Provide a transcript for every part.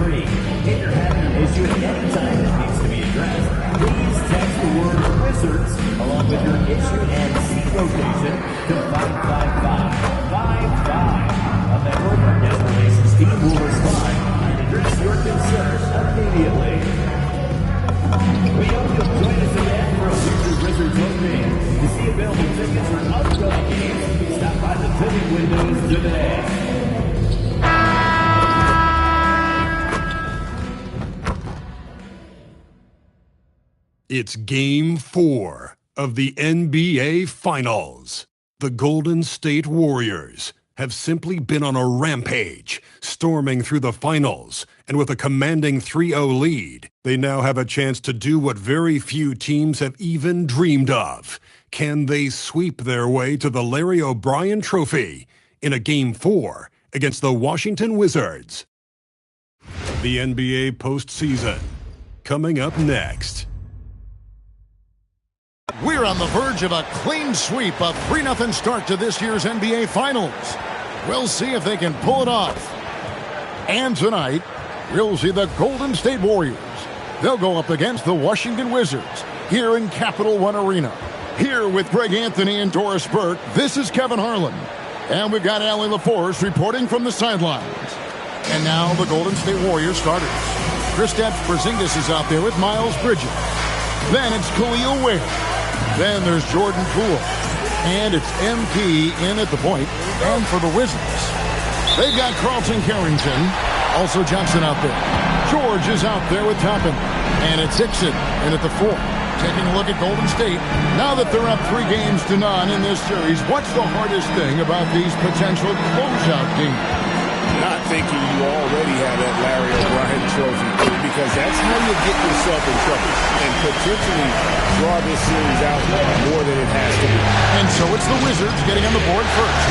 free. If you're having an issue at any time that needs to be addressed, please text the word Wizards along with your issue and seat location to 55555. A member of our guest relations team will respond and address your concern immediately. We hope you'll join us again for a future Wizards opening. To see available tickets for upcoming games, stop by the ticket windows today. It's Game 4 of the NBA Finals. The Golden State Warriors have simply been on a rampage, storming through the finals, and with a commanding 3-0 lead, they now have a chance to do what very few teams have even dreamed of. Can they sweep their way to the Larry O'Brien Trophy in a Game 4 against the Washington Wizards? The NBA postseason, coming up next. We're on the verge of a clean sweep, a 3-0 start to this year's NBA Finals. We'll see if they can pull it off. And tonight, we'll see the Golden State Warriors. They'll go up against the Washington Wizards here in Capital One Arena. Here with Greg Anthony and Doris Burke, this is Kevin Harlan. And we've got Allie LaForce reporting from the sidelines. And now the Golden State Warriors starters. Kristaps Porzingis is out there with Miles Bridges. Then it's Khalil Ware. Then there's Jordan Poole. And it's MP in at the point. And for the Wizards, they've got Carlton Carrington. Also Johnson out there. George is out there with Toppin. And it's Hickson in at the 4. Taking a look at Golden State. Now that they're up 3-0 in this series, what's the hardest thing about these potential closeout games? Not thinking you already have that Larry O'Brien Trophy, because that's how you get yourself in trouble and potentially draw this series out more than it has to be. And so it's the Wizards getting on the board first.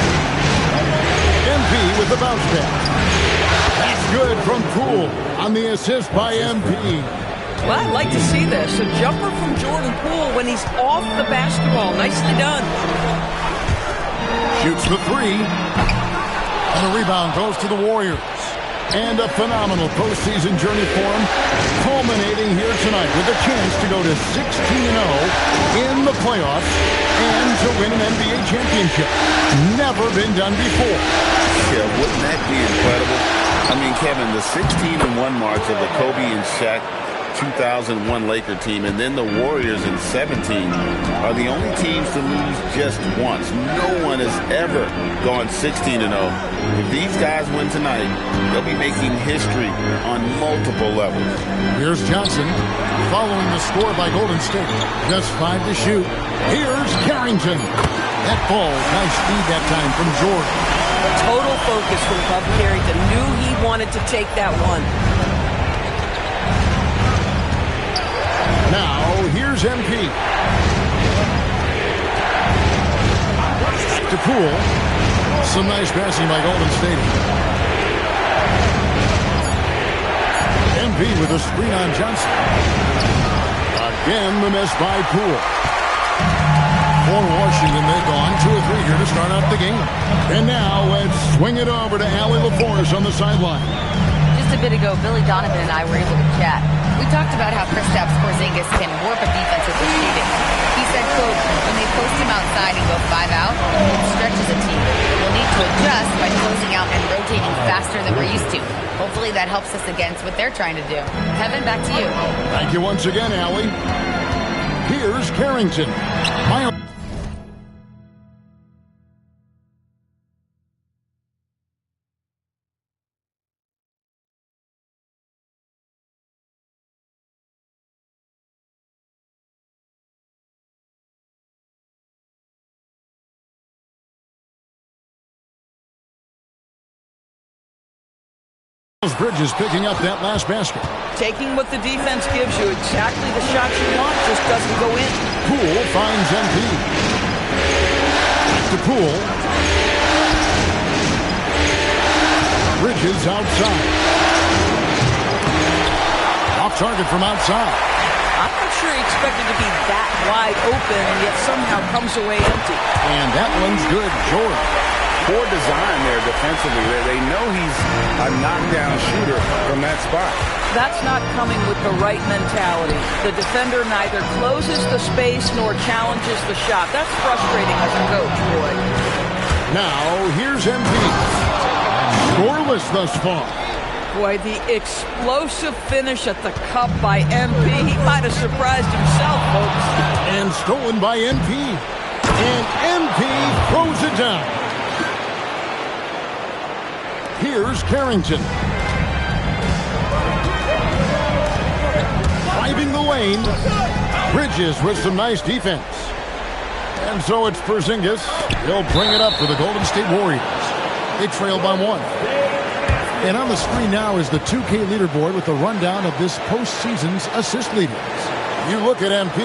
MP with the bounce pass. That's good from Poole on the assist by MP. Well, I'd like to see this. A jumper from Jordan Poole when he's off the basketball. Nicely done. Shoots the 3. And the rebound goes to the Warriors. And a phenomenal postseason journey for them, culminating here tonight with a chance to go to 16-0 in the playoffs and to win an NBA championship. Never been done before. Yeah, wouldn't that be incredible? I mean, Kevin, the 16-1 mark of the Kobe and Shaq 2001 Laker team, and then the Warriors in 17 are the only teams to lose just once. No one has ever gone 16-0. If these guys win tonight, they'll be making history on multiple levels. Here's Johnson following the score by Golden State. Just 5 to shoot. Here's Carrington. That ball, nice speed that time from Jordan. Total focus from Bub Carrington. Knew he wanted to take that one. Now, here's MP. To Poole. Some nice passing by Golden State. MP with a screen on Johnson. Again, the miss by Poole. For Washington, they've gone 2 or 3 here to start out the game. And now, let's swing it over to Allie LaForce on the sideline. Just a bit ago, Billy Donovan and I were able to chat. We talked about how Kristaps Porzingis can warp a defense with his shooting. He said, quote, when they post him outside and go 5 out, it stretches a team. We'll need to adjust by closing out and rotating faster than we're used to. Hopefully that helps us against what they're trying to do. Kevin, back to you. Thank you once again, Allie. Here's Carrington. Bridges picking up that last basket. Taking what the defense gives you, exactly the shot you want, just doesn't go in. Poole finds MP. Back to Poole. Bridges outside. Off target from outside. I'm not sure he expected to be that wide open, and yet somehow comes away empty. And that one's good. George. poor design there defensively. They know he's a knockdown shooter from that spot. That's not coming with the right mentality. The defender neither closes the space nor challenges the shot. That's frustrating as a coach, boy. Now, here's Embiid. Scoreless thus far. Boy, the explosive finish at the cup by MP. He might have surprised himself, folks. And stolen by MP. And MP throws it down. Here's Carrington. Driving the lane. Bridges with some nice defense. And so it's Porzingis. He'll bring it up for the Golden State Warriors. They trail by 1. And on the screen now is the 2K leaderboard with a rundown of this postseason's assist leaders. You look at MP,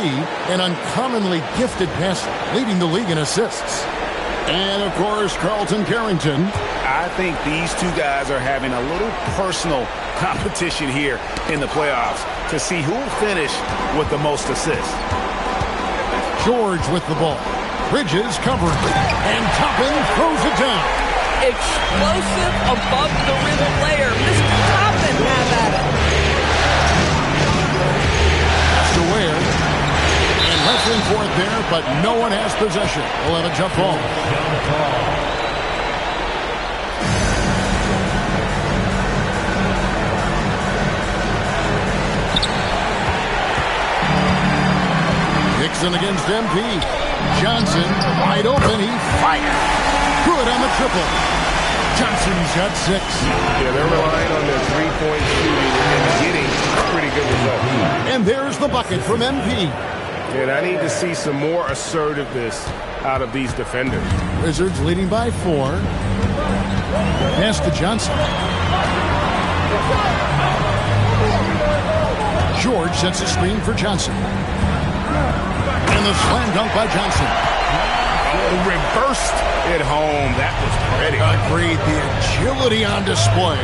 an uncommonly gifted passer, leading the league in assists. And, of course, Carlton Carrington. I think these two guys are having a little personal competition here in the playoffs to see who will finish with the most assists. George with the ball. Bridges covering. And Toppin throws it down. Explosive above the rim player. Mr. Toppin have at it. That's to Ware. And wrestling for it there, but no one has possession. We'll have a jump ball. Dixon against MP. Johnson wide open. He fired. Good on the triple. Johnson's got 6. Yeah, they're relying on their three-point shooting and getting a pretty good result. And there's the bucket from MP. And I need to see some more assertiveness out of these defenders. Wizards leading by 4. Pass to Johnson. George sets a screen for Johnson. And the slam dunk by Johnson. Reversed it home. That was pretty. Agreed. The agility on display.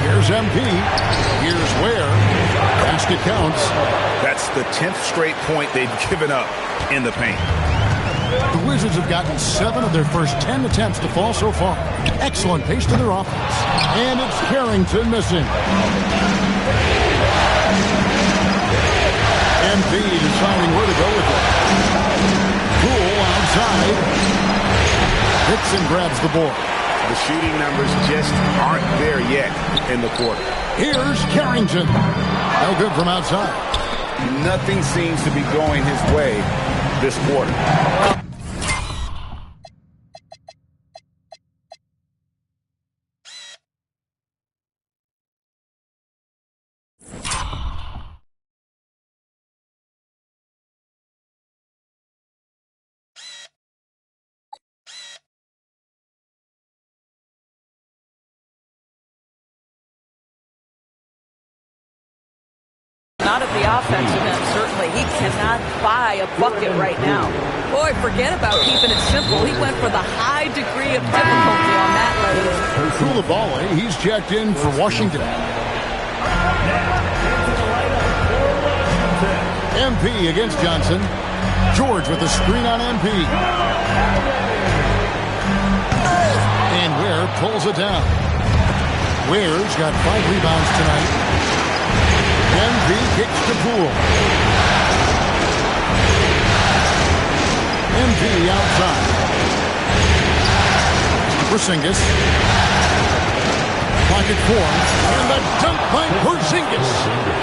Here's MP. Here's Ware. Basket counts. That's the 10th straight point they've given up in the paint. The Wizards have gotten 7 of their first 10 attempts to fall so far. Excellent pace to their offense. And it's Carrington missing. MP deciding where to go with it. Poole outside. Dixon grabs the board. The shooting numbers just aren't there yet in the quarter. Here's Carrington. No good from outside. Nothing seems to be going his way this quarter. Not at the offensive end, certainly. He cannot buy a bucket right now. Boy, forget about keeping it simple. He went for the high degree of difficulty on that leg. Coulibaly, he's checked in for Washington. MP against Johnson. George with the screen on MP. And Ware pulls it down. Ware's got 5 rebounds tonight. MP kicks to Poole. MP outside. Porzingis. Pocket form. And the dunk by Porzingis.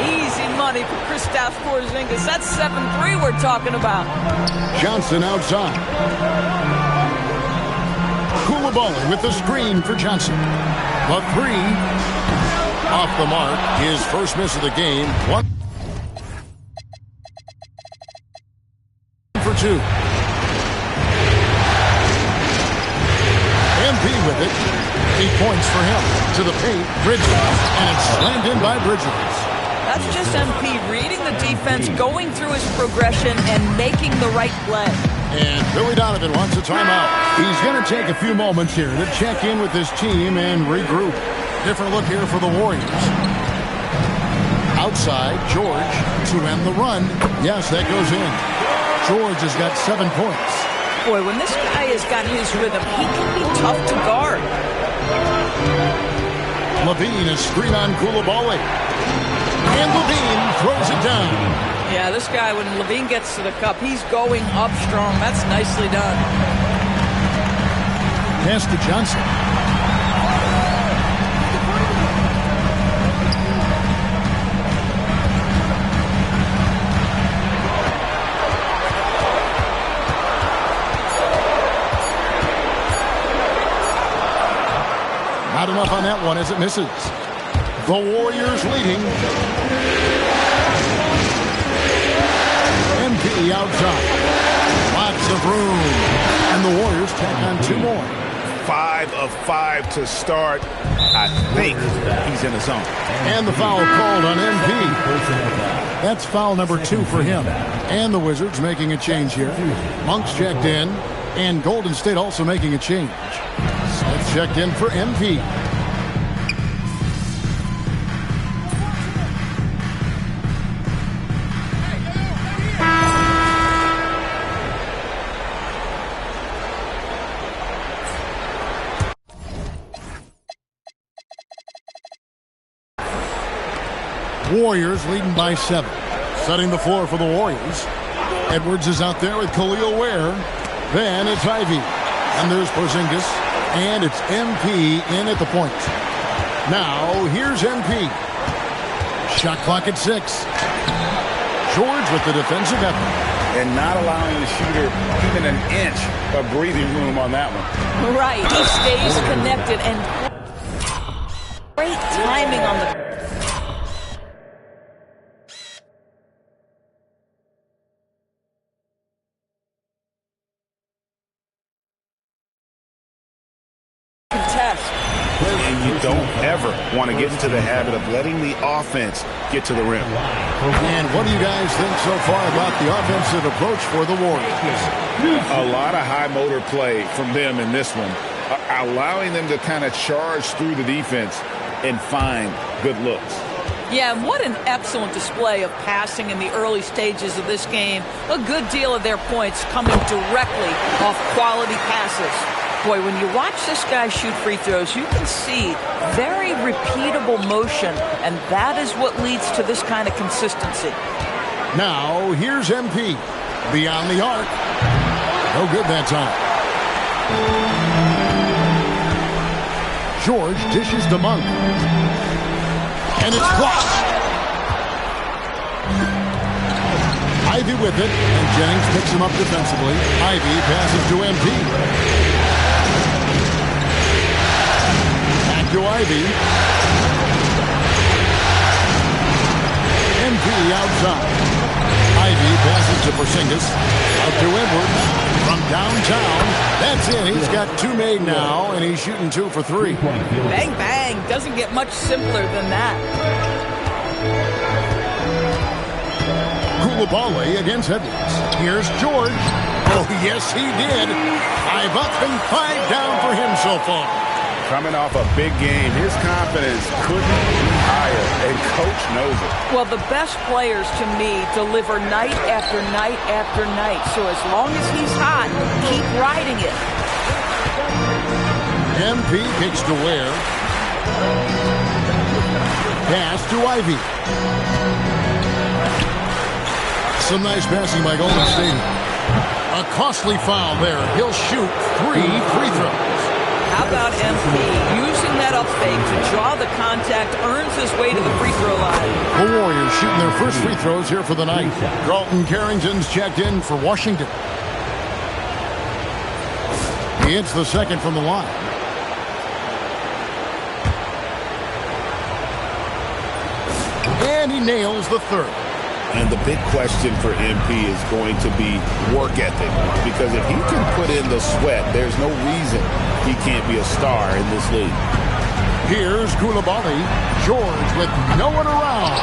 Easy money for Kristaps Porzingis. That's 7-3 we're talking about. Johnson outside. Coulibaly with the screen for Johnson. The 3. Off the mark, his first miss of the game. 1 for 2. MP with it. 8 points for him. To the paint, Bridges. And it's slammed in by Bridges. That's just MP reading the defense, going through his progression, and making the right play. And Billy Donovan wants a timeout. He's going to take a few moments here to check in with his team and regroup. Different look here for the Warriors. Outside, George to end the run. Yes, that goes in. George has got 7 points. Boy, when this guy has got his rhythm, he can be tough to guard. Levine is screen on Koulibaly. And Levine throws it down. Yeah, this guy, when Levine gets to the cup, he's going up strong. That's nicely done. Pass to Johnson. Not enough on that one as it misses. The Warriors leading. MP outside. Lots of room. And the Warriors tack on 2 more. 5 of 5 to start. I think he's in the zone. And the foul called on MP. That's foul number 2 for him. And the Wizards making a change here. Monk's checked in. And Golden State also making a change. Smith checked in for MP. Warriors leading by 7. Setting the floor for the Warriors. Edwards is out there with Khalil Ware. Then it's Ivy. And there's Porzingis. And it's MP in at the point. Now, here's MP. Shot clock at 6. George with the defensive effort. And not allowing the shooter even an inch of breathing room on that one. Right. He stays connected and great timing on the contest. And you don't ever want to get into the habit of letting the offense get to the rim. And what do you guys think so far about the offensive approach for the Warriors? A lot of high motor play from them in this one, allowing them to kind of charge through the defense and find good looks. Yeah, and what an excellent display of passing in the early stages of this game. A good deal of their points coming directly off quality passes. Boy, when you watch this guy shoot free throws, you can see very repeatable motion, and that is what leads to this kind of consistency. Now, here's MP. Beyond the arc. No good that time. George dishes to Monk. And it's blocked. Ivy with it, and Jennings picks him up defensively. Ivy passes to MP. To Ivy. MP outside. Ivy passes to Porzingis. Out to Edwards. From downtown. That's it. He's got 2 made now, and he's shooting 2 for 3. Bang, bang. Doesn't get much simpler than that. Koulibaly against Edwards. Here's George. Oh, yes, he did. 5 up and 5 down for him so far. Coming off a big game, his confidence couldn't be higher, and Coach knows it. Well, the best players, to me, deliver night after night after night. So as long as he's hot, keep riding it. MP kicks to Ware. Pass to Ivy. Some nice passing by Golden State. A costly foul there. He'll shoot 3 free throws. How about MP using that up fake to draw the contact, earns his way to the free throw line. The Warriors shooting their first free throws here for the night. Carlton Carrington's checked in for Washington. He hits the second from the line. And he nails the third. And the big question for MP is going to be work ethic. Because if he can put in the sweat, there's no reason he can't be a star in this league. Here's Koulibaly. George with no one around.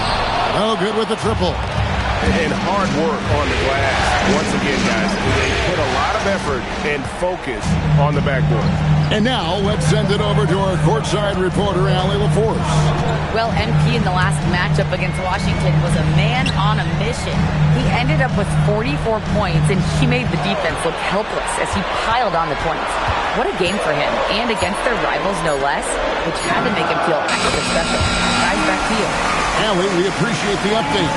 No good with the triple. And hard work on the glass. Once again, guys, they put a lot of effort and focus on the backboard. And now, let's send it over to our courtside reporter, Allie LaForce. Well, MP in the last matchup against Washington was a man on a mission. He ended up with 44 points, and he made the defense look helpless as he piled on the points. What a game for him, and against their rivals, no less, which had to make him feel extra special. Guys, back to you. Allie, we appreciate the update.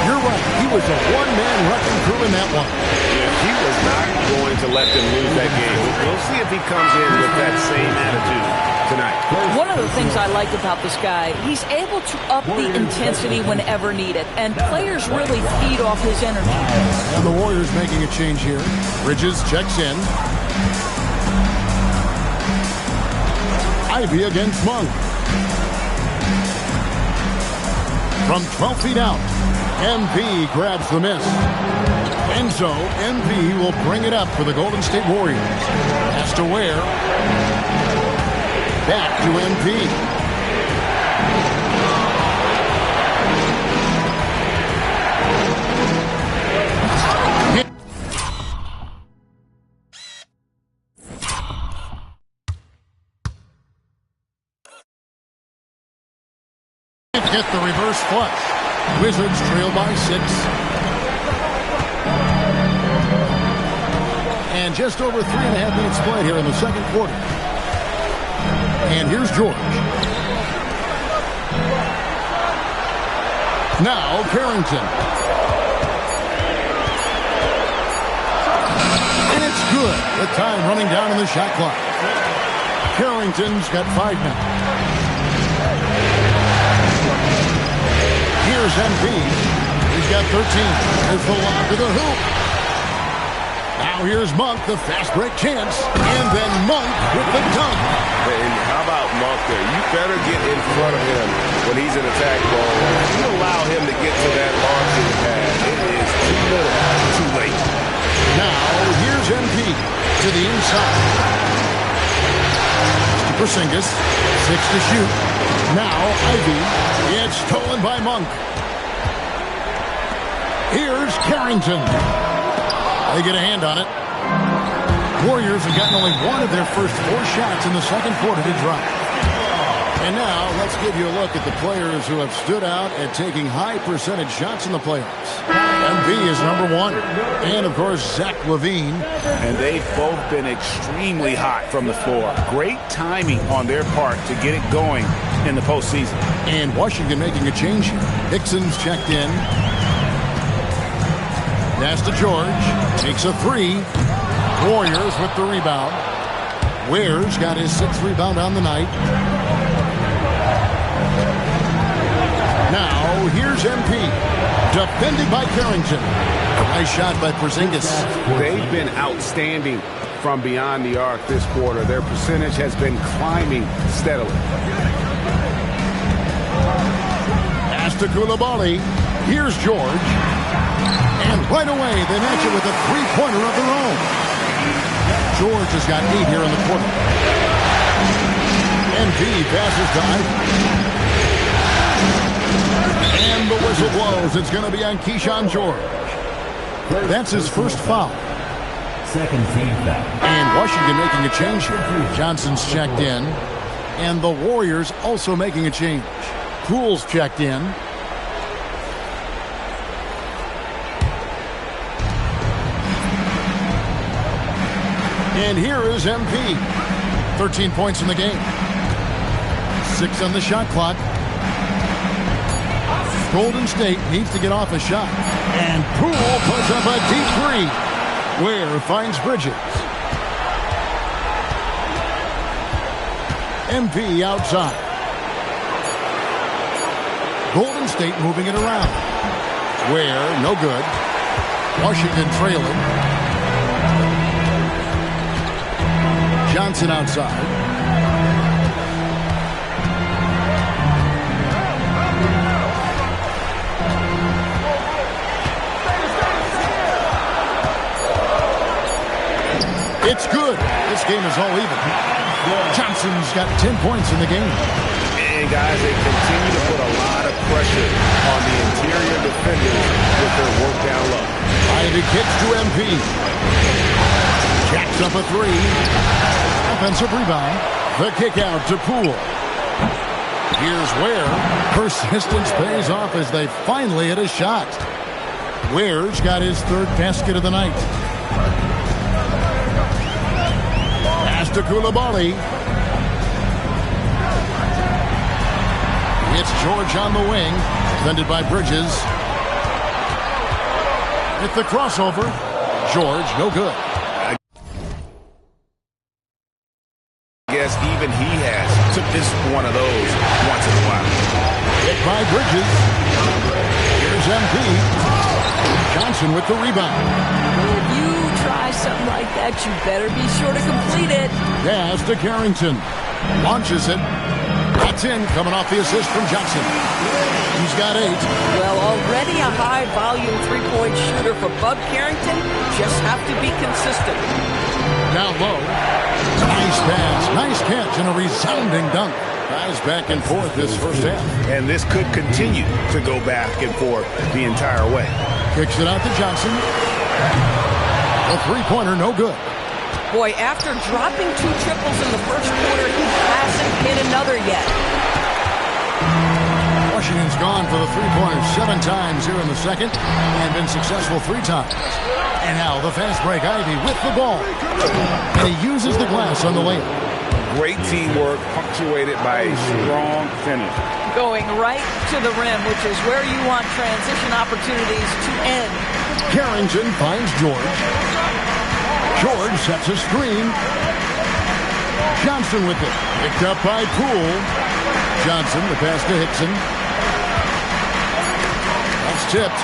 You're right. He was a one-man wrecking crew in that one. Yeah, he was not going to let them lose that game. We'll see if he comes in with that same attitude tonight. One of the things I like about this guy, he's able to up the intensity whenever needed, and players really feed off his energy. And the Warriors making a change here. Bridges checks in. Ivy against Monk. From 12 feet out, MP grabs the miss. And so, MP will bring it up for the Golden State Warriors. Has to wear. Back to MP. Get the reverse flush. Wizards trail by 6. And just over 3.5 minutes played here in the second quarter. And here's George. Now Carrington. And it's good. The time running down in the shot clock. Carrington's got 5 now. Here's MP. He's got 13. There's the lob to the hoop. Now here's Monk, the fast break chance. And then Monk with the dunk. And how about Monk there? You better get in front of him when he's in attack ball. You allow him to get to that launching pad. It is too little, too late. Now here's MP to the inside. Porzingis, 6 to shoot. Now Ivy. It's stolen by Monk. Here's Carrington. They get a hand on it. Warriors have gotten only one of their first 4 shots in the second quarter to drop. And now let's give you a look at the players who have stood out at taking high percentage shots in the playoffs. MV is number 1. And, of course, Zach LaVine. And they've both been extremely hot from the floor. Great timing on their part to get it going in the postseason. And Washington making a change here. Hickson's checked in. Pass to George. Takes a 3. Warriors with the rebound. Ware's got his 6th rebound on the night. Now, here's MP. Defended by Carrington. Nice shot by Porzingis. They've been outstanding from beyond the arc this quarter. Their percentage has been climbing steadily. Pass to Coulibaly. Here's George. And right away, they match it with a 3-pointer of their own. George has got 8 here in the quarter. MP passes to Ivy. And the whistle blows. It's going to be on Keyshawn George. That's his first foul. Second team foul. And Washington making a change here. Johnson's checked in. And the Warriors also making a change. Poole's checked in. And here is MP. 13 points in the game. 6 on the shot clock. Golden State needs to get off a shot. And Poole puts up a deep 3. Ware finds Bridges. MP outside. Golden State moving it around. Ware, no good. Washington trailing. Johnson outside. It's good. This game is all even. Johnson's got 10 points in the game. And, guys, they continue to put a lot of pressure on the interior defenders with their work down low. Ivy kicks to MP. Jacks up a three. Offensive rebound. The kick out to Poole. Here's Ware. Persistence pays off as they finally hit a shot. Ware's got his third basket of the night. Pass to Coulibaly. It's George on the wing. Defended by Bridges. With the crossover. George, no good. I guess even he has just one of those once in a while. Hit by Bridges. Here's MP. Johnson with the rebound. If you try something like that, you better be sure to complete it. Pass to Carrington. Launches it. That's in, coming off the assist from Johnson. He's got 8. Well, already a high-volume three-point shooter for Bub Carrington. Just have to be consistent. Down low. Nice pass. Nice catch and a resounding dunk. Guys back and forth this first half. And this could continue to go back and forth the entire way. Kicks it out to Johnson. A three-pointer, no good. Boy, after dropping 2 triples in the first quarter, he hasn't hit another yet. Washington's gone for the three-pointers 7 times here in the second and been successful 3 times. And now the fast break. Ivey with the ball. And he uses the glass on the layup. Great teamwork punctuated by a strong finish. Going right to the rim, which is where you want transition opportunities to end. Carrington finds George. George sets a screen. Johnson with it. Picked up by Poole. Johnson, the pass to Hickson. That's tipped.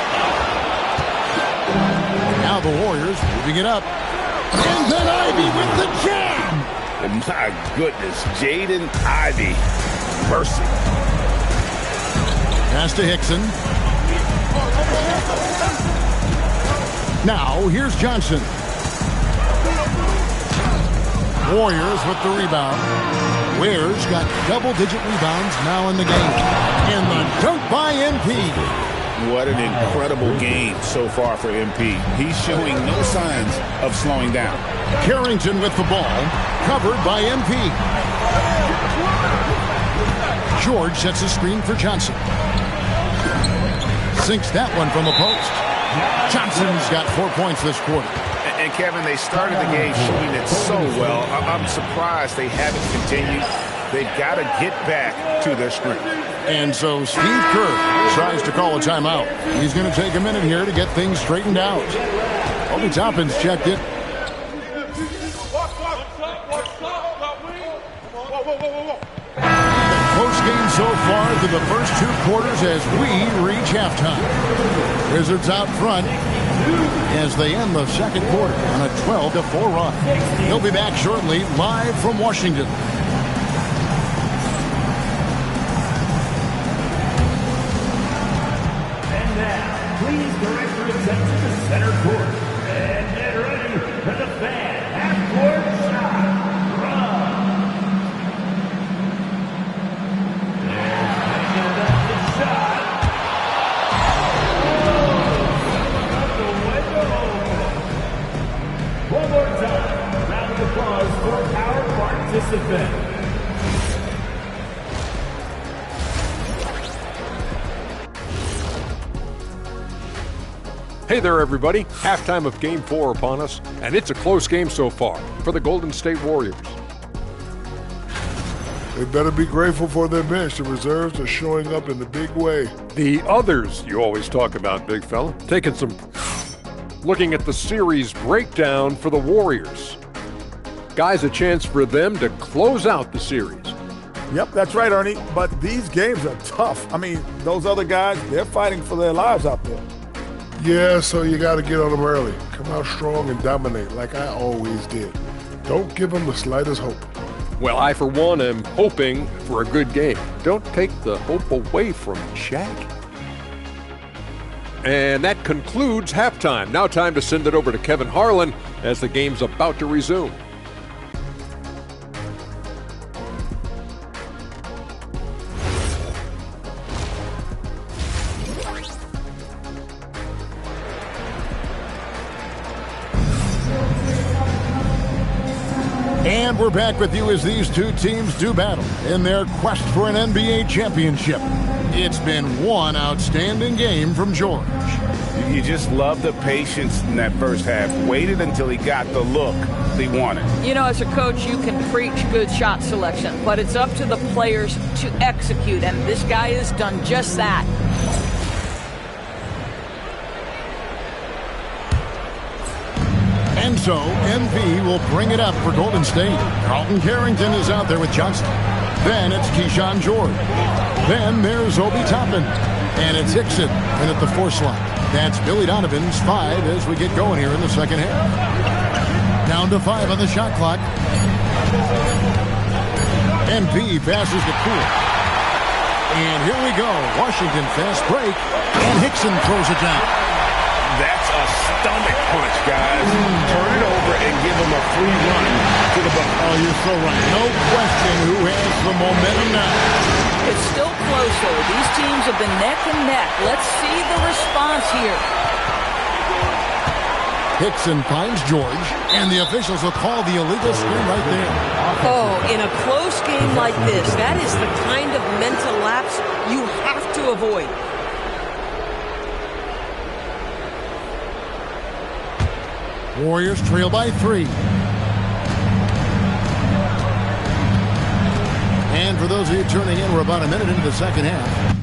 Now the Warriors moving it up. And then Ivey with the jam. My goodness, Jaden Ivey. Mercy. Pass to Hickson. Now here's Johnson. Warriors with the rebound. Ware's got double-digit rebounds now in the game. And the dunk by MP. What an incredible game so far for MP. He's showing no signs of slowing down. Carrington with the ball. Covered by MP. George sets a screen for Johnson. Sinks that one from the post. Johnson's got 4 points this quarter. And Kevin, they started the game shooting it so well. I'm surprised they haven't continued. They've got to get back to their strength. And so Steve Kerr tries to call a timeout. He's going to take a minute here to get things straightened out. Obi Toppin's checked it. Close game so far through the first 2 quarters as we reach halftime. Wizards out front as they end the second quarter on a 12-4 run. He'll be back shortly, live from Washington. And now, please direct your attention to center court. And get ready for the fan half-court shot. One more time, round of applause for our participant. Hey there, everybody. Halftime of Game 4 upon us, and it's a close game so far for the Golden State Warriors. They better be grateful for their bench. The reserves are showing up in the big way. The others you always talk about, big fella, taking some... looking at the series breakdown for the Warriors. Guys, a chance for them to close out the series. Yep, that's right, Ernie. But these games are tough. I mean, those other guys, they're fighting for their lives out there. Yeah, so you got to get on them early. Come out strong and dominate like I always did. Don't give them the slightest hope. Well, I, for one, am hoping for a good game. Don't take the hope away from Shaq. And that concludes halftime. Now time to send it over to Kevin Harlan as the game's about to resume. And we're back with you as these two teams do battle in their quest for an NBA championship. It's been one outstanding game from George. You just love the patience in that first half. Waited until he got the look he wanted. You know, as a coach, you can preach good shot selection, but it's up to the players to execute, and this guy has done just that. And so, MP will bring it up for Golden State. Carlton Carrington is out there with Johnson. Then it's Keyshawn George. Then there's Obi Toppin. And it's Hickson in at the 4 slot. That's Billy Donovan's 5 as we get going here in the second half. Down to 5 on the shot clock. MP passes to Poole. And here we go. Washington fast break. And Hickson throws it down. That's a stomach punch, guys. Turn it over and give him a free run to the bucket. Oh, you're so right. No question who has the momentum now. It's still close, though. These teams have been neck and neck. Let's see the response here. Hickson finds George, and the officials will call the illegal screen right there. Oh, in a close game like this, that is the kind of mental lapse you have to avoid. Warriors trail by 3. And for those of you tuning in, we're about a minute into the second half.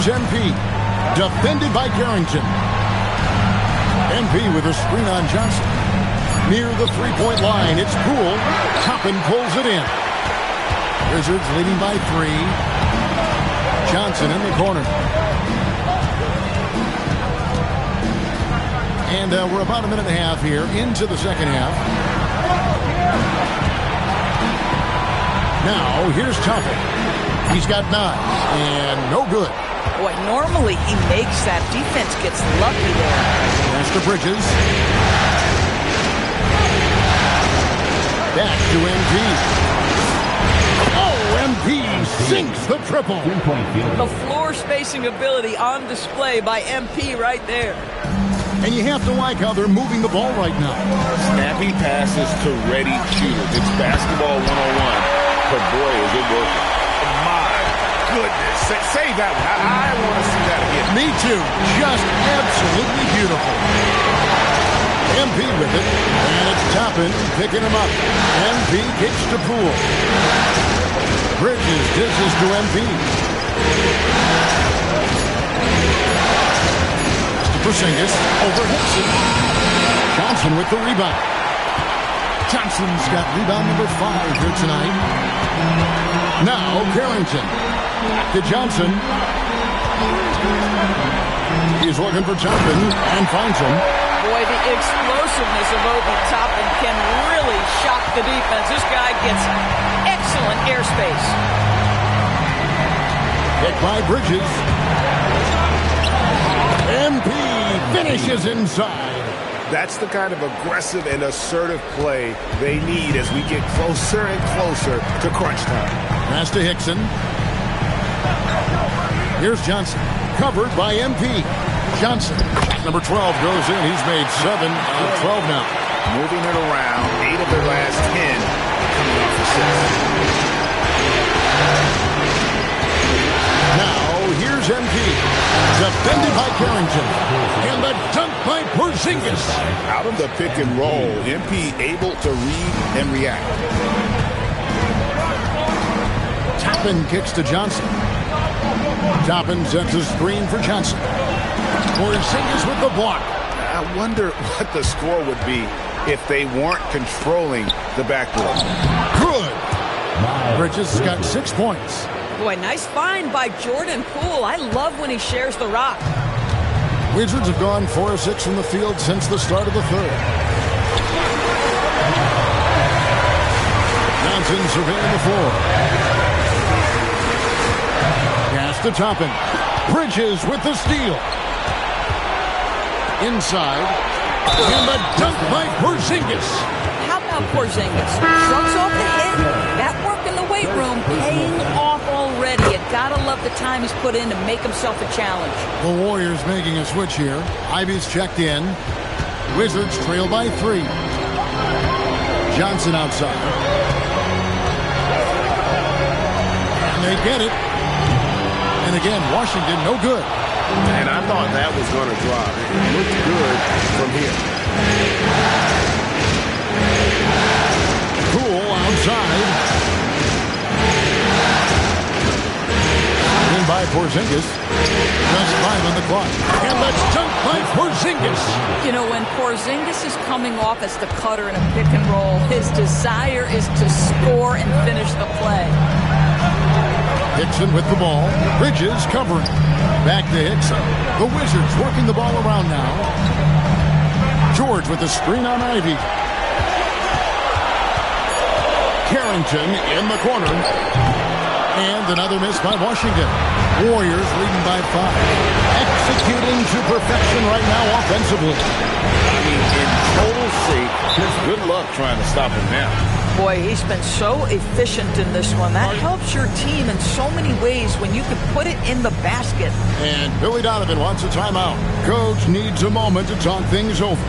MP, defended by Carrington. MP with a screen on Johnson. Near the three-point line, it's Poole. Toppin pulls it in. Wizards leading by 3. Johnson in the corner. And we're about a minute and a half here into the second half. Now, here's Toppin. He's got 9, and no good. Boy, normally he makes that. Defense gets lucky there. Pass to Bridges. Back to MP. Oh, MP sinks the triple. The floor spacing ability on display by MP right there. And you have to like how they're moving the ball right now. Snappy passes to ready shooters. It's basketball 101. But boy, is it working. Goodness, say that one. I want to see that again. Me too. Just absolutely beautiful. MP with it, and it's Toppin picking him up. MP kicks to Poole. Bridges dishes to MP. Porzingis over Hickson. Johnson with the rebound. Johnson's got rebound number 5 here tonight. Now Carrington. To Johnson. He's looking for Toppin and finds him. Boy, the explosiveness of Obi Toppin can really shock the defense. This guy gets excellent airspace. Hit by Bridges. MP finishes inside. That's the kind of aggressive and assertive play they need as we get closer and closer to crunch time. Pass to Hickson. Here's Johnson. Covered by MP. Johnson. Number 12 goes in. He's made 7 out of 12 now. Moving it around. 8 of their last 10 coming off assists. Now, here's MP. Defended by Carrington. And the dunk by Porzingis. Out of the pick and roll, MP able to read and react. Toppin kicks to Johnson. Toppin sets a screen for Johnson. Porzingis with the block. I wonder what the score would be if they weren't controlling the backboard. Good. Bridges has got 6 points. Boy, nice find by Jordan Poole. I love when he shares the rock. Wizards have gone 4 of 6 from the field since the start of the third. Johnson surveying the floor. Pass to Toppin. Bridges with the steal. Inside. And the dunk by Porzingis. How about Porzingis? Shrugs off the hit. That work in the weight room paying off already. You gotta love the time he's put in to make himself a challenge. The Warriors making a switch here. Ivy's checked in. Wizards trail by 3. Johnson outside. And they get it. And again, Washington no good. And I thought that was going to drop. It looked good from here. Poole outside. In by Porzingis. Just 5 on the clock. And let's dunk by Porzingis. You know, when Porzingis is coming off as the cutter in a pick and roll, his desire is to score and finish the play. Hickson with the ball. Bridges covering. Back to Hickson. The Wizards working the ball around now. George with the screen on Ivy. Carrington in the corner. And another miss by Washington. Warriors leading by 5. Executing to perfection right now offensively. I mean, in total shape. Good luck trying to stop him now. Boy, he's been so efficient in this one. That helps your team in so many ways when you can put it in the basket. And Billy Donovan wants a timeout. Coach needs a moment to talk things over.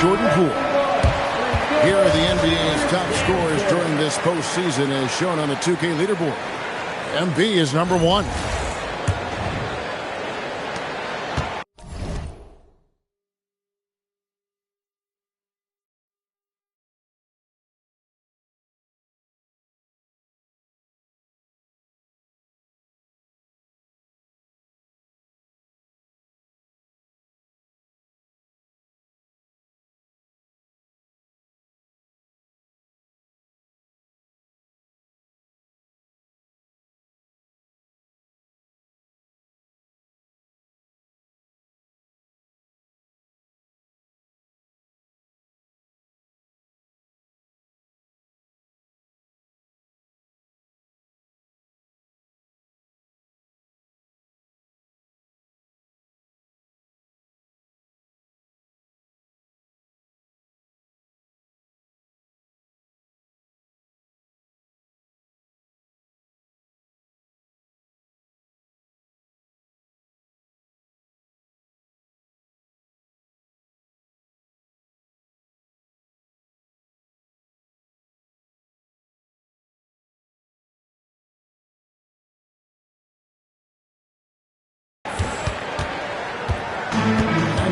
Jordan Poole. Here are the NBA's top scorers during this postseason as shown on the 2K leaderboard. MB is number 1.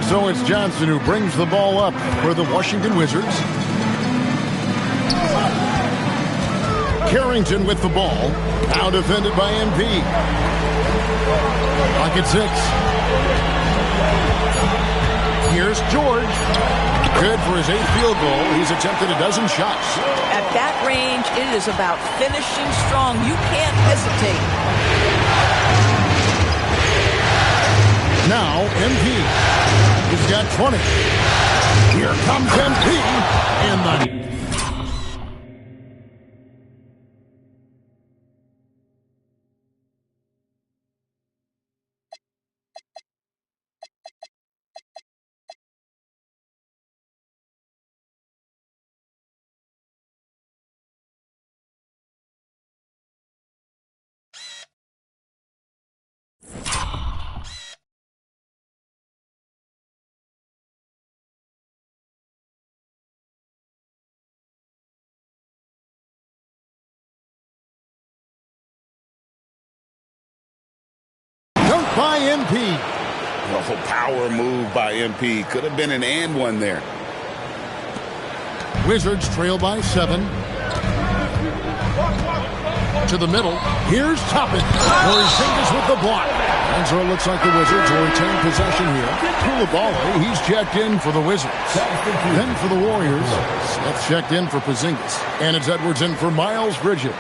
And so it's Johnson who brings the ball up for the Washington Wizards. Carrington with the ball. Now defended by MP. Pocket 6. Here's George. Good for his 8th field goal. He's attempted a dozen shots. At that range, it is about finishing strong. You can't hesitate. Now, MP. He's got 20. Here comes MP. And the... by MP. Oh, power move by MP. Could have been an and one there. Wizards trail by 7. To the middle. Here's Toppin. Porzingis with the block. And so it looks like the Wizards will retain possession here. Coulibaly, he's checked in for the Wizards. Then for the Warriors, Smith checked in for Porzingis. And it's Edwards in for Miles Bridges.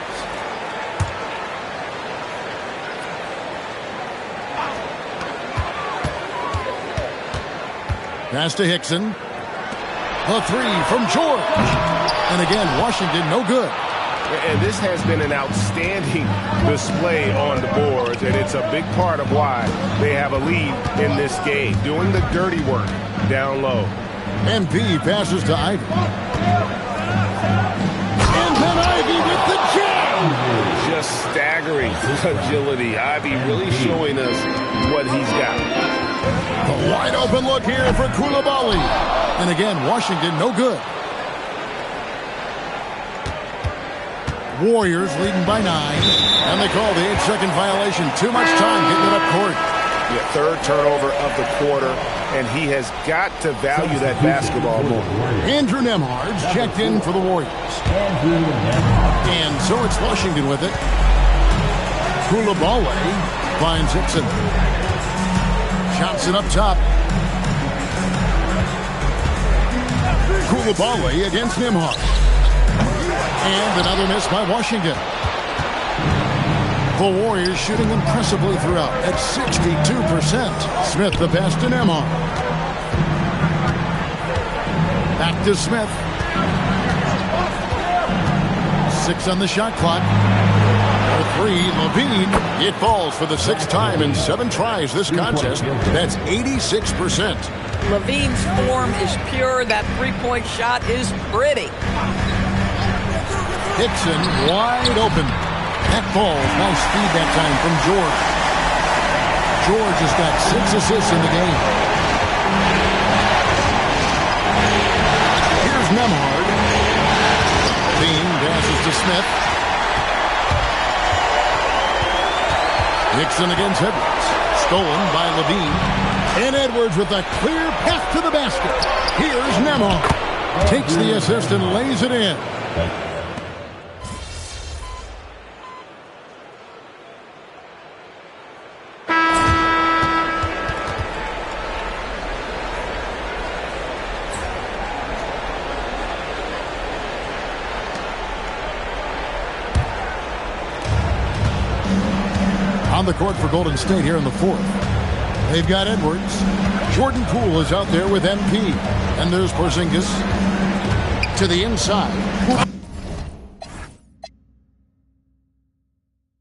Pass to Hickson. A 3 from George. And again, Washington no good. And this has been an outstanding display on the boards, and it's a big part of why they have a lead in this game, doing the dirty work down low. MP passes to Ivy. And then Ivy with the jam. Just staggering agility. Ivy really showing us what he's got. A wide open look here for Coulibaly. And again, Washington no good. Warriors leading by 9. And they call the 8-second violation. Too much time getting it up court. Yeah, third turnover of the quarter, and he has got to value that basketball more. Andrew Nembhard's checked in for the Warriors. And so it's Washington with it. Coulibaly finds Hickson. Johnson up top. Coulibaly against Nembhard. And another miss by Washington. The Warriors shooting impressively throughout at 62%. Smith the pass to Nembhard. Back to Smith. 6 on the shot clock. For 3, Levine. It falls for the 6th time in 7 tries this contest. That's 86%. Levine's form is pure. That three-point shot is pretty. Hickson wide open. That ball, nice speed that time from George. George has got 6 assists in the game. Here's Nembhard. Bean passes to Smith. Hickson against Edwards. Stolen by Levine. And Edwards with a clear path to the basket. Here's Nembhard. Takes the assist and lays it in. On the court for Golden State here in the 4th. They've got Edwards. Jordan Poole is out there with MP. And there's Porzingis to the inside.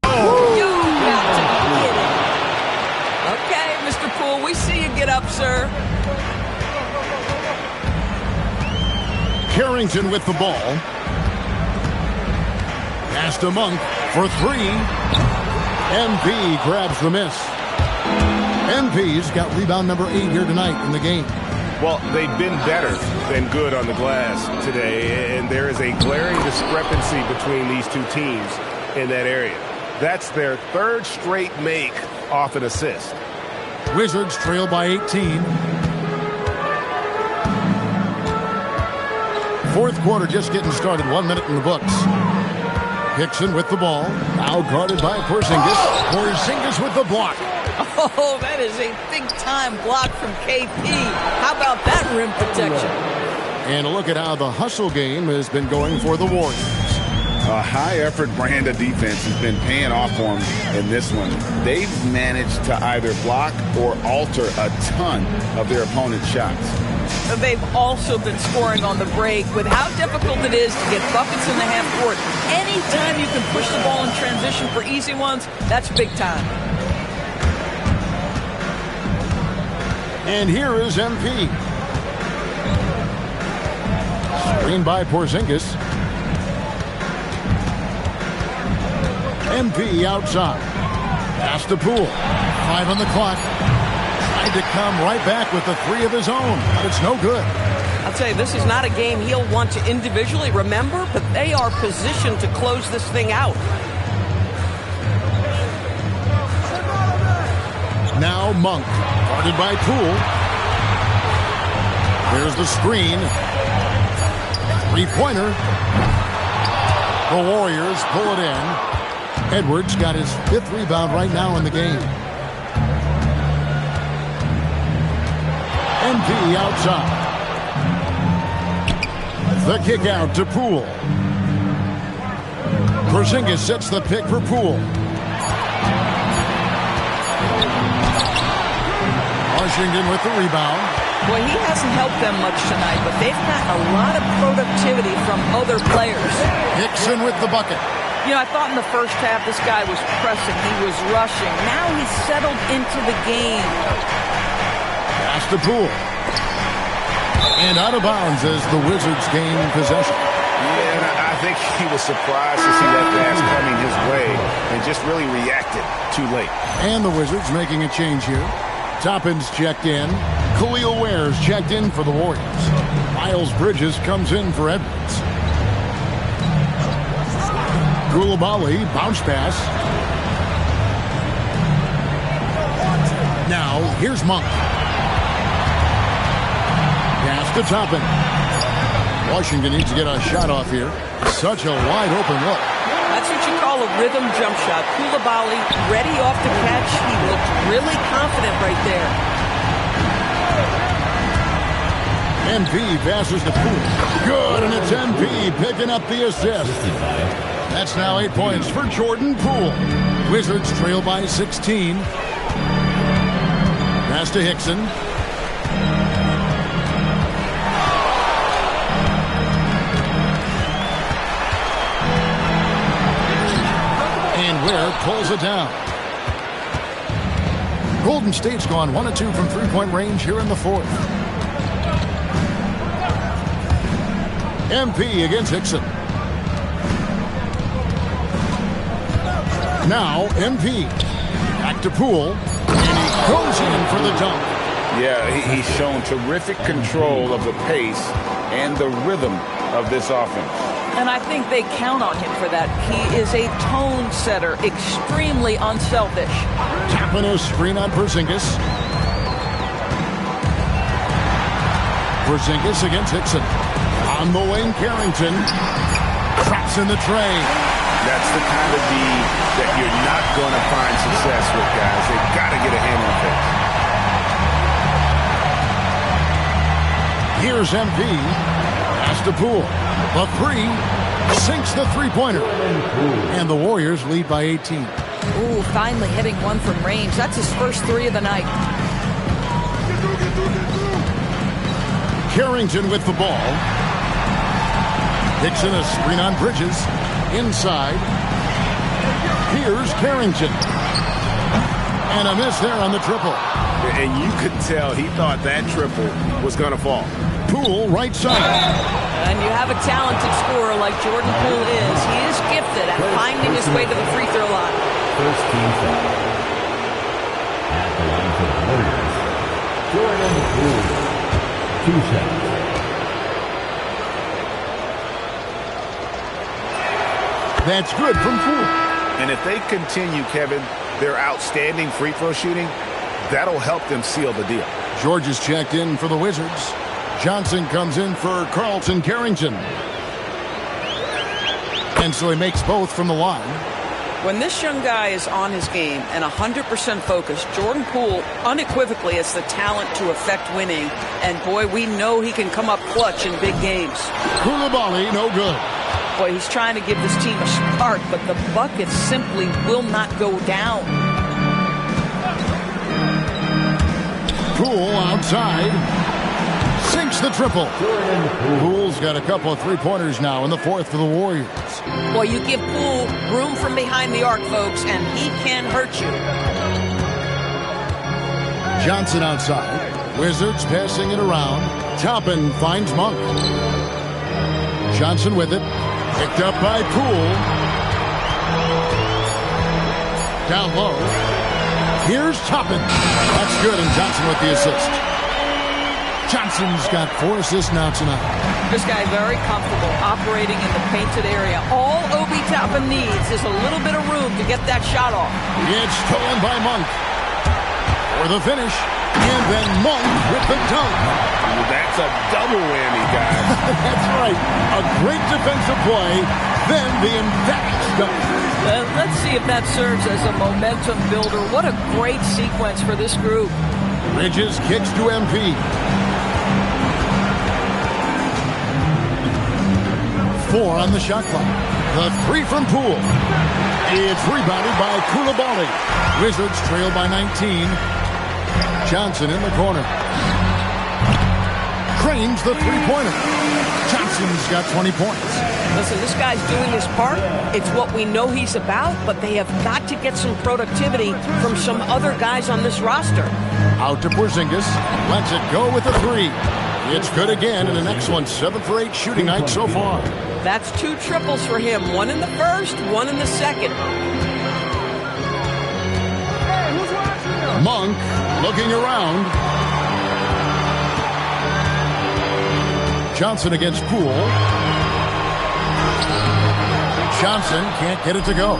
You got to be kidding. Okay, Mr. Poole, we see you get up, sir. Carrington with the ball. Pass to Monk for 3. MP grabs the miss. MP's got rebound number 8 here tonight in the game. Well, they've been better than good on the glass today, and there is a glaring discrepancy between these two teams in that area. That's their 3rd straight make off an assist. Wizards trail by 18. Fourth quarter just getting started. 1 minute in the books. Hickson with the ball. Now guarded by Porzingis. Porzingis with the block. Oh, that is a big-time block from KP. How about that rim protection? And a look at how the hustle game has been going for the Warriors. A high-effort brand of defense has been paying off for them in this one. They've managed to either block or alter a ton of their opponent's shots. They've also been scoring on the break. With how difficult it is to get buckets in the half court, anytime you can push the ball in transition for easy ones, that's big time. And here is MP. Screen by Porzingis. MP outside. Pass to Poole. 5 on the clock. Tried to come right back with the 3 of his own, but it's no good. I'll tell you, this is not a game he'll want to individually remember, but they are positioned to close this thing out. Now Monk, guarded by Poole. There's the screen. 3-pointer. The Warriors pull it in. Edwards got his 5th rebound right now in the game. MP outside. The kick out to Poole. Porzingis sets the pick for Poole. Washington with the rebound. Boy, he hasn't helped them much tonight, but they've gotten a lot of productivity from other players. Hickson with the bucket. You know, I thought in the first half this guy was pressing, he was rushing. Now he's settled into the game. Pass to Poole. And out of bounds as the Wizards gain possession. Yeah, and I think he was surprised to see that pass coming his way and just really reacted too late. And the Wizards making a change here. Toppin's checked in. Khalil Ware's checked in for the Warriors. Miles Bridges comes in for Edwards. Coulibaly, bounce pass. Now, here's Monk. Pass to Toppin. Washington needs to get a shot off here. Such a wide open look. That's what you call a rhythm jump shot. Coulibaly ready off the catch. He looked really confident right there. MP passes to Poole. Good, and it's MP picking up the assist. That's now 8 points for Jordan Poole. Wizards trail by 16. Pass to Hickson. And Ware pulls it down. Golden State's gone 1 of 2 from three-point range here in the fourth. MP against Hickson. Now MP. Back to Poole. And he goes in for the dunk. Yeah, he's shown terrific control of the pace and the rhythm of this offense. And I think they count on him for that. He is a tone setter, extremely unselfish. Tapping a screen on Porzingis. Porzingis against Hickson. On the wing, Carrington. Traps in the tray. That's the kind of D that you're not going to find success with, guys. They've got to get a hand on things. Here's MP. Pass to Poole. The 3 sinks the three-pointer. And the Warriors lead by 18. Ooh, finally hitting one from range. That's his first 3 of the night. Carrington with the ball. Hickson a screen on Bridges. Inside. Here's Carrington. And a miss there on the triple. And you could tell he thought that triple was going to fall. Poole right side. And you have a talented scorer like Jordan Poole is. He is gifted at finding his way to the free throw line. First team foul. At the line for the Warriors, Jordan Poole. 2 shots. That's good from Poole. And if they continue, Kevin, their outstanding free throw shooting, that'll help them seal the deal. George is checked in for the Wizards. Johnson comes in for Carlton Carrington. And so he makes both from the line. When this young guy is on his game and 100% focused, Jordan Poole unequivocally has the talent to affect winning. And, boy, we know he can come up clutch in big games. Koulibaly, no good. Boy, he's trying to give this team a spark, but the bucket simply will not go down. Poole outside. Sinks the triple. Poole's got a couple of three-pointers now in the fourth for the Warriors. Boy, you give Poole room from behind the arc, folks, and he can hurt you. Johnson outside. Wizards passing it around. Toppin finds Monk. Johnson with it. Picked up by Poole. Down low. Here's Toppin. That's good, and Johnson with the assist. Johnson's got 4 assists now tonight. This guy very comfortable operating in the painted area. All Obi Toppin needs is a little bit of room to get that shot off. It's stolen by Monk. For the finish. And then Monk with the dunk. That's a double whammy, guys. That's right. A great defensive play. Then the emphatic dunk. Let's see if that serves as a momentum builder. What a great sequence for this group. Bridges kicks to MP. 4 on the shot clock. The 3 from Poole. It's rebounded by Koulibaly. Wizards trail by 19. Johnson in the corner. Cranes the three-pointer. Johnson's got 20 points. Listen, this guy's doing his part. It's what we know he's about, but they have got to get some productivity from some other guys on this roster. Out to Porzingis. Lets it go with a 3. It's good again, and an excellent 7 for 8 shooting night so far. That's 2 triples for him. 1 in the first, 1 in the second. Monk looking around. Johnson against Poole. Johnson can't get it to go.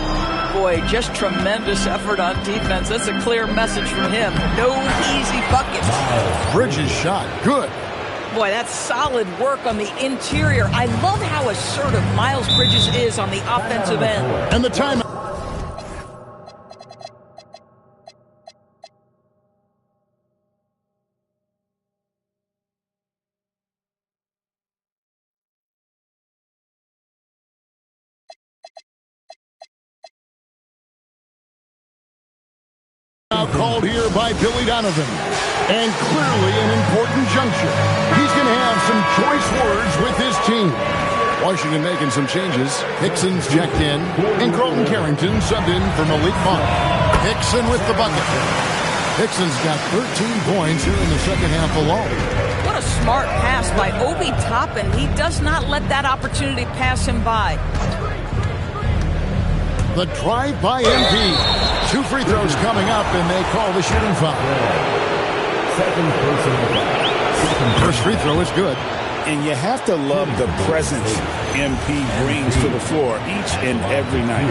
Boy, just tremendous effort on defense. That's a clear message from him. No easy buckets. Bridges shot. Good. Boy, that's solid work on the interior. I love how assertive Miles Bridges is on the offensive end. And the timeout. Called here by Billy Donovan. And clearly an important juncture. He's going to have some choice words with his team. Washington making some changes. Hickson's checked in. And Carlton Carrington subbed in for Malik Monk. Hickson with the bucket. Hickson's got 13 points here in the second half alone. What a smart pass by Obi Toppin. He does not let that opportunity pass him by. The drive by MP. 2 free throws coming up, and they call the shooting foul. First free throw is good. And you have to love the presence MP brings to the floor each and every night.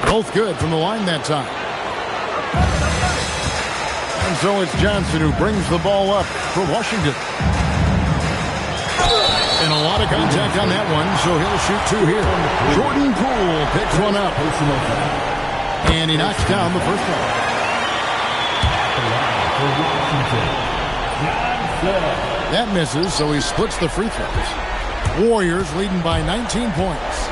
Both good from the line that time. And so it's Johnson who brings the ball up for Washington. And a lot of contact on that one, so he'll shoot 2 here. Jordan Poole picks one up. And he knocks down the first one. That misses, so he splits the free throws. Warriors leading by 19 points.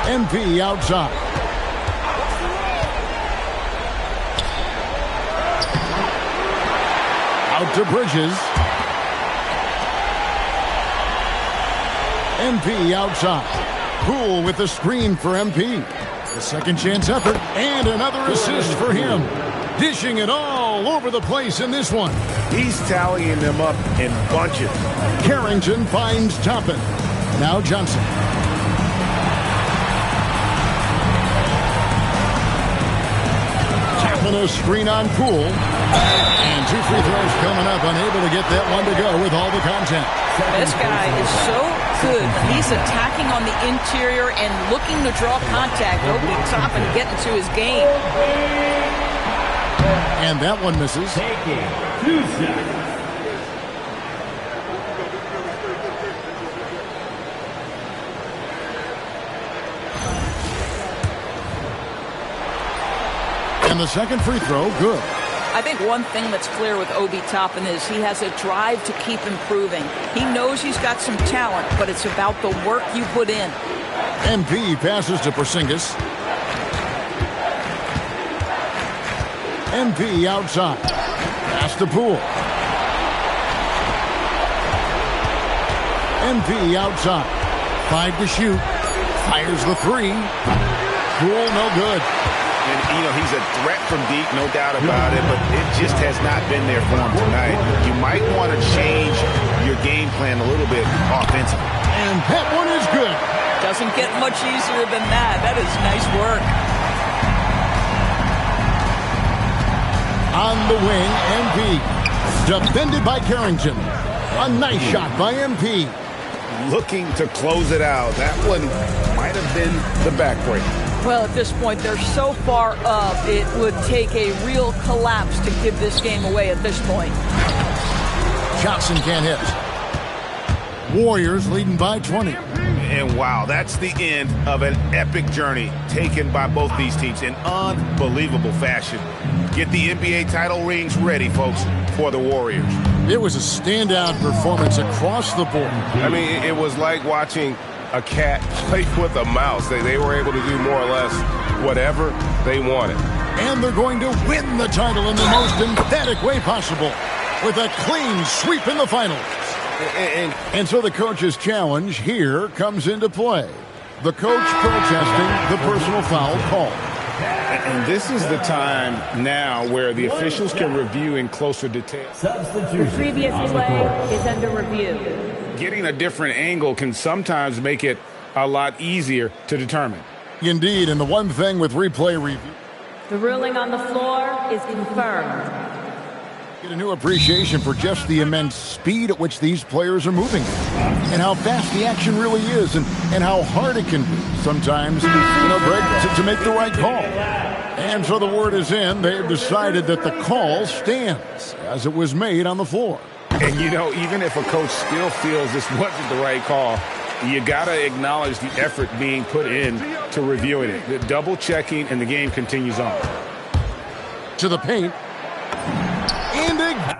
MP outside. Out to Bridges. MP outside. Poole with the screen for MP. The second chance effort and another assist for him. Dishing it all over the place in this one. He's tallying them up in bunches. Carrington finds Toppin. Now Johnson. Toppin a screen on Poole. And 2 free throws coming up. Unable to get that one to go with all the contact. This guy is so good. He's attacking on the interior and looking to draw contact. Obi Toppin getting to his game. And that one misses. Taking 2 shots. And the second free throw, good. I think one thing that's clear with Obi Toppin is he has a drive to keep improving. He knows he's got some talent, but it's about the work you put in. MP passes to Porzingis. MP outside. Pass to Poole. MP outside. 5 to shoot. Fires the 3. Poole, no good. And, he's a threat from deep, no doubt about it, but it just has not been there for him tonight. You might want to change your game plan a little bit offensively. And that one is good. Doesn't get much easier than that. That is nice work. On the wing, MP. Defended by Carrington. A nice shot by MP. Looking to close it out. That one might have been the backbreaker. Well, at this point, they're so far up, it would take a real collapse to give this game away at this point. Johnson can't hit. Warriors leading by 20. And wow, that's the end of an epic journey taken by both these teams in unbelievable fashion. Get the NBA title rings ready, folks, for the Warriors. It was a standout performance across the board. I mean, it was like watching a cat play with a mouse. They were able to do more or less whatever they wanted. And they're going to win the title in the most emphatic way possible with a clean sweep in the finals. And so the coach's challenge here comes into play. The coach protesting the personal foul call. And this is the time now where the officials can review in closer detail. The previous play is under review. Getting a different angle can sometimes make it a lot easier to determine. Indeed, and the one thing with replay review, the ruling on the floor is confirmed. Get a new appreciation for just the immense speed at which these players are moving and how fast the action really is and how hard it can be sometimes, Greg, to make the right call. And so the word is in. They've decided that the call stands as it was made on the floor. And, even if a coach still feels this wasn't the right call, you got to acknowledge the effort being put in to reviewing it. The double checking, and the game continues on. To the paint. And again,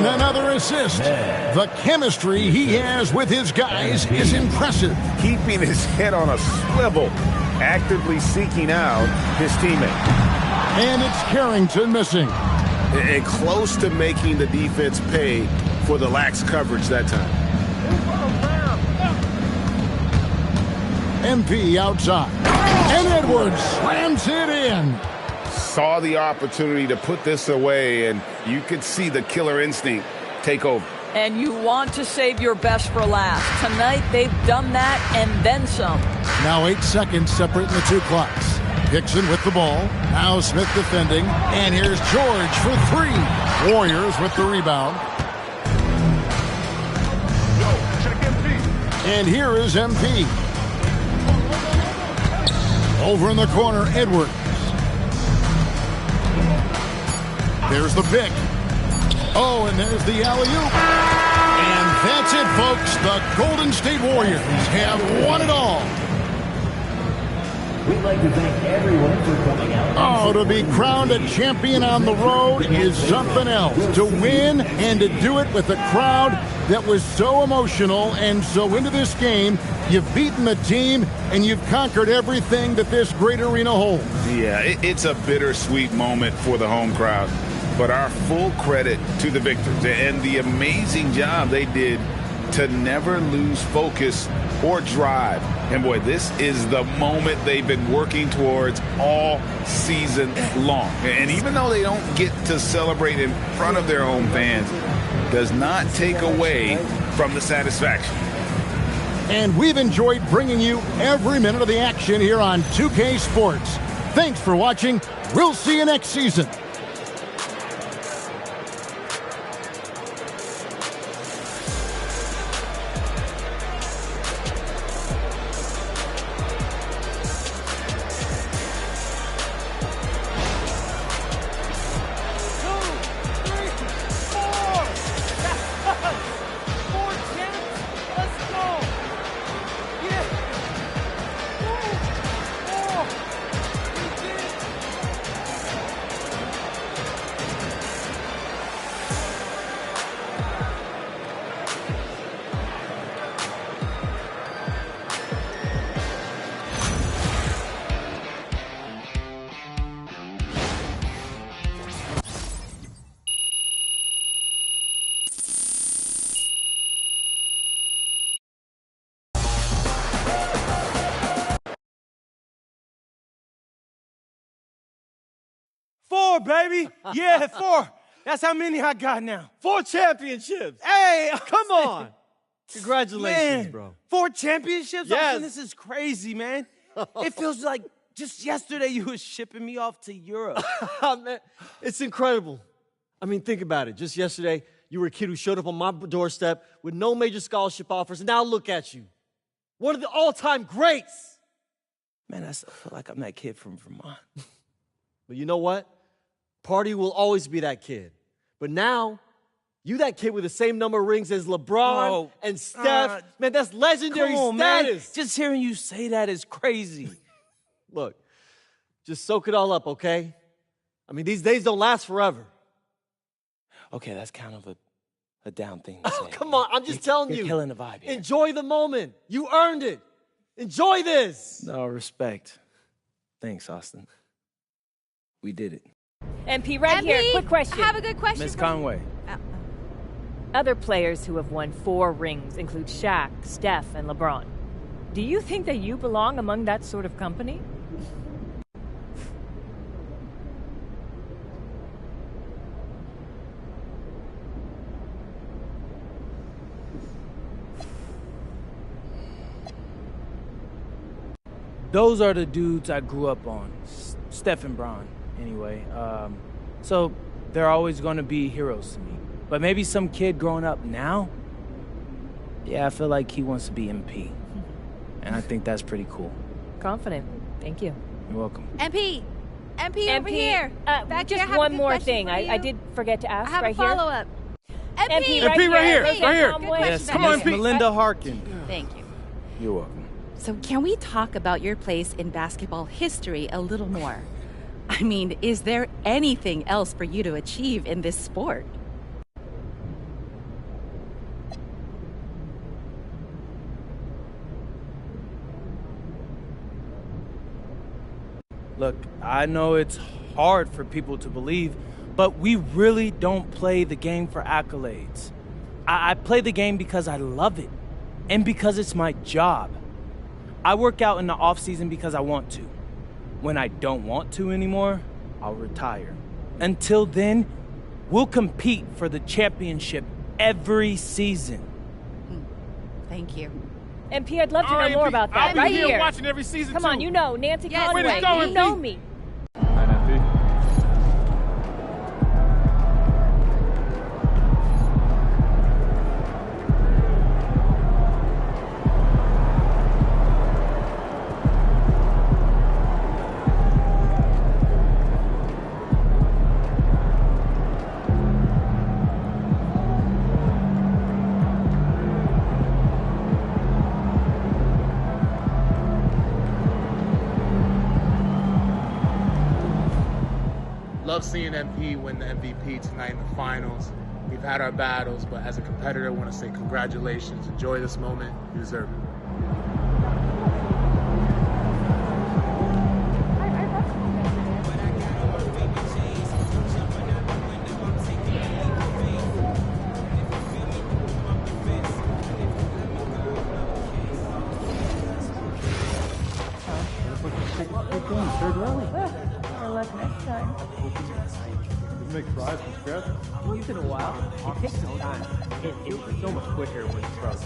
another assist. The chemistry he has with his guys is impressive. Keeping his head on a swivel, actively seeking out his teammate. And it's Carrington missing. And close to making the defense pay for the lax coverage that time. MP outside. And Edwards slams it in. Saw the opportunity to put this away, and you could see the killer instinct take over. And you want to save your best for last. Tonight, they've done that and then some. Now 8 seconds separating the two clocks. Hickson with the ball. Now Smith defending. And here's George for 3. Warriors with the rebound. And here is MP. Over in the corner, Edwards. There's the pick. Oh, and there's the alley-oop. And that's it, folks. The Golden State Warriors have won it all. We'd like to thank everyone for coming out. Oh, to be crowned a champion on the road is something else. To win and to do it with a crowd that was so emotional and so into this game, you've beaten the team and you've conquered everything that this great arena holds. Yeah, it's a bittersweet moment for the home crowd. But our full credit to the victors and the amazing job they did to never lose focus or drive. And boy, this is the moment they've been working towards all season long. And even though they don't get to celebrate in front of their home fans, does not take away from the satisfaction. And we've enjoyed bringing you every minute of the action here on 2K Sports. Thanks for watching. We'll see you next season. 4, baby. Yeah, 4. That's how many I got now. 4 championships. Hey, come on. Congratulations, man, bro. 4 championships? Yes. Austin, this is crazy, man. It feels like just yesterday you was shipping me off to Europe. Man, it's incredible. I mean, think about it. Just yesterday, you were a kid who showed up on my doorstep with no major scholarship offers, and now look at you. One of the all-time greats. Man, I still feel like I'm that kid from Vermont. But you know what? Party will always be that kid. But now, you that kid with the same number of rings as LeBron and Steph. Man, that's legendary come on, status. Man. Just hearing you say that is crazy. Look, just soak it all up, okay? I mean, these days don't last forever. Okay, that's kind of a down thing to say. Come on, I'm just telling you. You're killing the vibe here. Enjoy the moment. You earned it. Enjoy this. No, respect. Thanks, Austin. We did it. MP, right here. Quick question. I have a good question. Miss Conway. Other players who have won 4 rings include Shaq, Steph, and LeBron. Do you think that you belong among that sort of company? Those are the dudes I grew up on. Steph and Bron, anyway. So they're always going to be heroes to me. But maybe some kid growing up now, yeah, I feel like he wants to be MP. And I think that's pretty cool. Confident. Thank you. You're welcome. MP, over here. Just one more thing. I did forget to ask I have right a follow-up. MP, right here. Right here. Yes, come on, Melinda Harkin. Thank you. You're welcome. So can we talk about your place in basketball history a little more? I mean, is there anything else for you to achieve in this sport? Look, I know it's hard for people to believe, but we really don't play the game for accolades. I play the game because I love it and because it's my job. I work out in the off season because I want to. When I don't want to anymore, I'll retire. Until then, we'll compete for the championship every season. Thank you. MP, I'd love to know more about that. I'll Right be here here. watching every season Come too. on, you know Nancy Conway. Way to go, You know MP. me. Love seeing MP win the MVP tonight in the finals. We've had our battles, but as a competitor, I want to say congratulations. Enjoy this moment. You deserve it. Next time. You make fries from scratch? Once in a while. It takes some time. It was so much quicker with fries.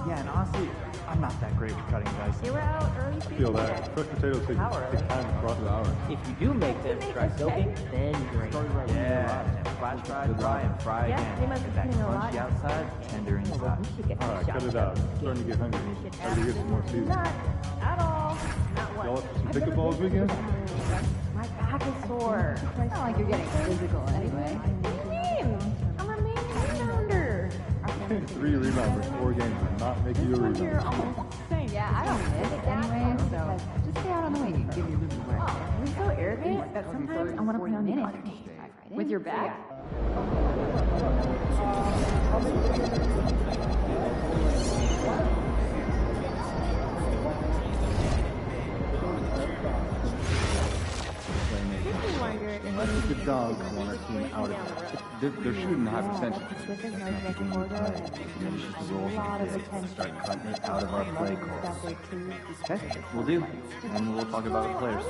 Yeah, and honestly, I'm not that great with cutting dice. You were out early. I feel that. Crushed potatoes take time to cross the hour. If you do make them dry soaking, then you drink. Yeah, and flash fry, dry, and fry again. They must Get be that putting a lot crunchy outside, tender inside. All right, cut it out. I'm starting to get hungry. Time to get some more seasoning. Not at all. Not Y'all one. up for some pickleball this weekend? My back is sore. It's not like you're getting physical anyway. What do you mean? I'm a main rebounder. 3 rebounds for 4 games does not make you a You're rebounder. almost the same. Yeah, I don't miss anyway, so just stay out on the wing. Give me a little break. You're so arrogant that sometimes I want to play on the other team. With your back? Good dogs want our team out of they're shooting high percentage. Start cutting it out of our play calls. Okay, we'll do. And we'll talk about the players.